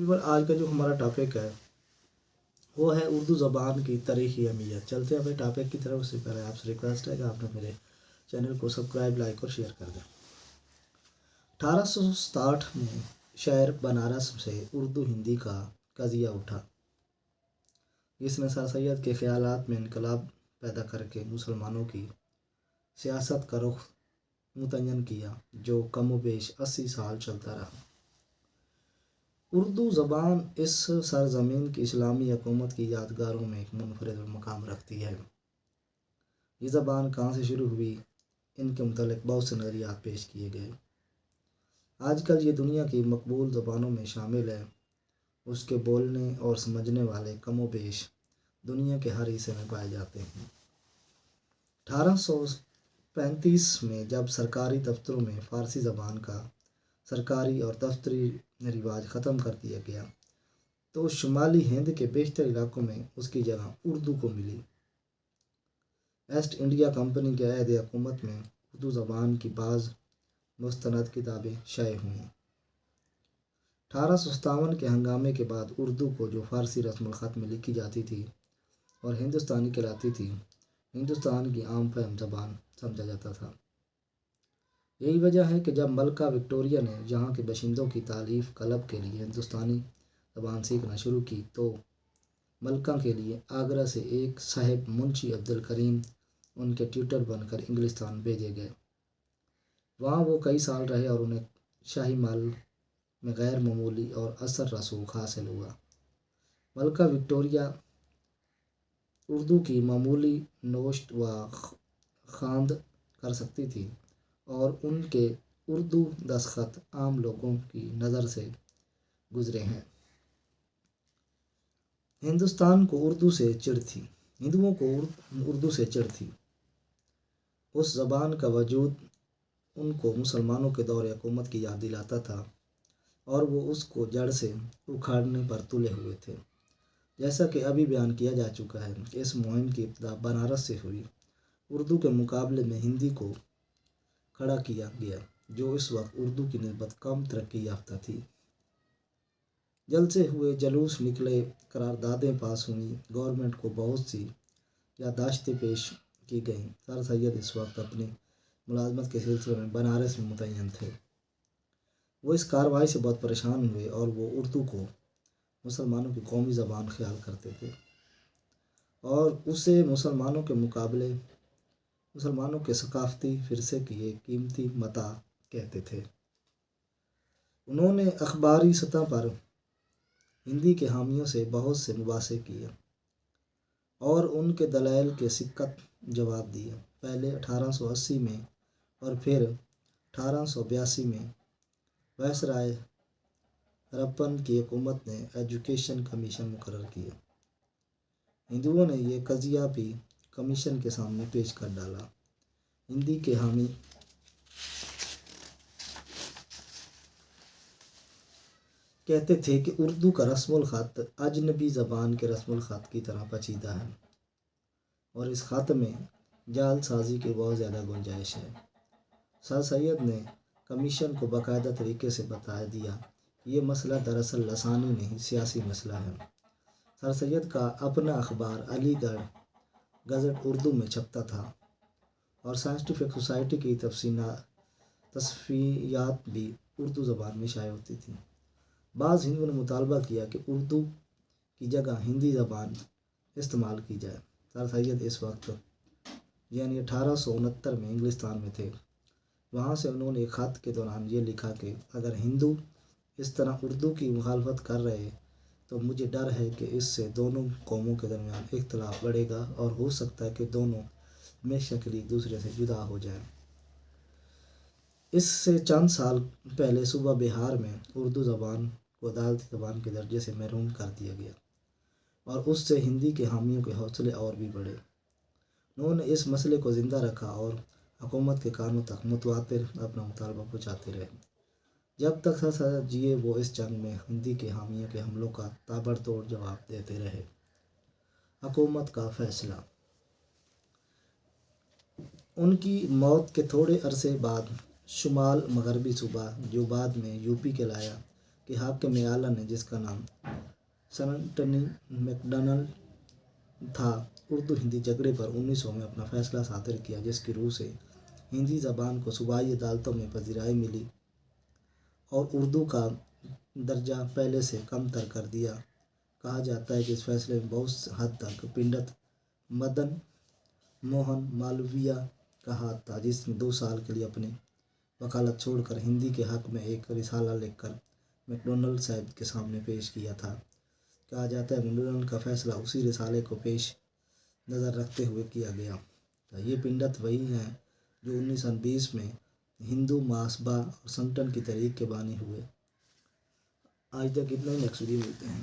تقریباً آج کا جو ہمارا ٹاپک ہے وہ ہے اردو زبان کی تاریخی اہمیت۔ چلتے ہیں اپنے ٹاپک کی طرف، اس سے پہلے آپ سے ریکویسٹ ہے کہ آپ نے میرے چینل کو سبسکرائب، لائک اور شیئر کر دیں۔ 1867 میں شہر بنارس سے اردو ہندی کا قضیہ اٹھا، جس نے سر سید کے خیالات میں انقلاب پیدا کر کے مسلمانوں کی سیاست کا رخ متعین کیا، جو کم و بیش 80 سال چلتا رہا۔ اردو زبان اس سرزمین کی اسلامی حکومت کی یادگاروں میں ایک منفرد مقام رکھتی ہے۔ یہ زبان کہاں سے شروع ہوئی، ان کے متعلق بہت سے نظریات پیش کیے گئے۔ آج کل یہ دنیا کی مقبول زبانوں میں شامل ہے۔ اس کے بولنے اور سمجھنے والے کم و بیش دنیا کے ہر حصے میں پائے جاتے ہیں۔ 1835 میں جب سرکاری دفتروں میں فارسی زبان کا سرکاری اور دفتری رواج ختم کر دیا گیا تو شمالی ہند کے بیشتر علاقوں میں اس کی جگہ اردو کو ملی۔ ایسٹ انڈیا کمپنی کے عہد حکومت میں اردو زبان کی بعض مستند کتابیں شائع ہوئیں۔ 1857 کے ہنگامے کے بعد اردو کو، جو فارسی رسم الخط میں لکھی جاتی تھی اور ہندوستانی کہلاتی تھی، ہندوستان کی عام فہم زبان سمجھا جاتا تھا۔ یہی وجہ ہے کہ جب ملکہ وکٹوریہ نے یہاں کے باشندوں کی تالیف طلب کے لیے ہندوستانی زبان سیکھنا شروع کی تو ملکہ کے لیے آگرہ سے ایک صاحب منشی عبدالکریم ان کے ٹیوٹر بن کر انگلستان بھیجے گئے۔ وہاں وہ کئی سال رہے اور انہیں شاہی مال میں غیر معمولی اور اثر رسوخ حاصل ہوا۔ ملکہ وکٹوریہ اردو کی معمولی نوشت و خواند کر سکتی تھی اور ان کے اردو دستخط عام لوگوں کی نظر سے گزرے ہیں۔ ہندوؤں کو اردو سے چڑ تھی۔ اس زبان کا وجود ان کو مسلمانوں کے دور حکومت کی یاد دلاتا تھا اور وہ اس کو جڑ سے اکھاڑنے پر تلے ہوئے تھے۔ جیسا کہ ابھی بیان کیا جا چکا ہے کہ اس مہم کی ابتدا بنارس سے ہوئی۔ اردو کے مقابلے میں ہندی کو کھڑا کیا گیا، جو اس وقت اردو کی نسبت کم ترقی یافتہ تھی۔ جلسے ہوئے، جلوس نکلے، قراردادیں پاس ہوئیں، گورنمنٹ کو بہت سی یادداشتیں پیش کی گئیں۔ سر سید اس وقت اپنی ملازمت کے سلسلے میں بنارس میں متعین تھے۔ وہ اس کارروائی سے بہت پریشان ہوئے اور وہ اردو کو مسلمانوں کی قومی زبان خیال کرتے تھے اور اسے مسلمانوں کے ثقافتی ورثے کی ایک قیمتی متاع کہتے تھے۔ انہوں نے اخباری سطح پر ہندی کے حامیوں سے بہت سے مباحثے کیے اور ان کے دلائل کے سکت جواب دیے۔ پہلے 1880 میں اور پھر 1882 میں وائسرائے ہرپن کی حکومت نے ایجوکیشن کمیشن مقرر کیا۔ ہندوؤں نے یہ قضیہ بھی کمیشن کے سامنے پیش کر ڈالا۔ ہندی کے حامی کہتے تھے کہ اردو کا رسم الخط اجنبی زبان کے رسم الخط کی طرح پیچیدہ ہے اور اس خط میں جعل سازی کی بہت زیادہ گنجائش ہے۔ سر سید نے کمیشن کو باقاعدہ طریقے سے بتا دیا کہ یہ مسئلہ دراصل لسانی نہیں، سیاسی مسئلہ ہے۔ سر سید کا اپنا اخبار علی گڑھ گزٹ اردو میں چھپتا تھا اور سائنٹیفک سوسائٹی کی تصفیات بھی اردو زبان میں شائع ہوتی تھیں۔ بعض ہندوؤں نے مطالبہ کیا کہ اردو کی جگہ ہندی زبان استعمال کی جائے۔ سر سید اس وقت یعنی 1869 میں انگلستان میں تھے۔ وہاں سے انہوں نے ایک خط کے دوران یہ لکھا کہ اگر ہندو اس طرح اردو کی مخالفت کر رہے تو مجھے ڈر ہے کہ اس سے دونوں قوموں کے درمیان اختلاف بڑھے گا اور ہو سکتا ہے کہ دونوں ہمیشہ کے لیے ایک دوسرے سے جدا ہو جائیں۔ اس سے چند سال پہلے صوبہ بہار میں اردو زبان کو عدالتی زبان کے درجے سے محروم کر دیا گیا اور اس سے ہندی کے حامیوں کے حوصلے اور بھی بڑھے۔ انہوں نے اس مسئلے کو زندہ رکھا اور حکومت کے کانوں تک متواتر اپنا مطالبہ پہنچاتے رہے۔ جب تک سر سید جیے وہ اس جنگ میں ہندی کے حامیوں کے حملوں کا تابڑتوڑ جواب دیتے رہے۔ حکومت کا فیصلہ۔ ان کی موت کے تھوڑے عرصے بعد شمال مغربی صوبہ، جو بعد میں یو پی کہلایا، کہ حاکم اعلیٰ نے، جس کا نام سنٹنی میکڈونلڈ تھا، اردو ہندی جھگڑے پر 1900 میں اپنا فیصلہ صادر کیا، جس کی روح سے ہندی زبان کو صوبائی عدالتوں میں پذیرائی ملی اور اردو کا درجہ پہلے سے کم تر کر دیا۔ کہا جاتا ہے کہ اس فیصلے میں بہت حد تک پنڈت مدن موہن مالویہ کا ہاتھ تھا، جس نے 2 سال کے لیے اپنی وکالت چھوڑ کر ہندی کے حق میں ایک رسالہ لکھ کر میکڈونلڈ صاحب کے سامنے پیش کیا تھا۔ کہا جاتا ہے میکڈونلڈ کا فیصلہ اسی رسالے کو پیش نظر رکھتے ہوئے کیا گیا تھا۔ یہ پنڈت وہی ہیں جو 1920 میں ہندو مہاسبھا اور سنگٹن کی تحریک کے بانی ہوئے۔ آج تک اتنا ہی، نیکسٹ ویڈیو ملتے ہیں۔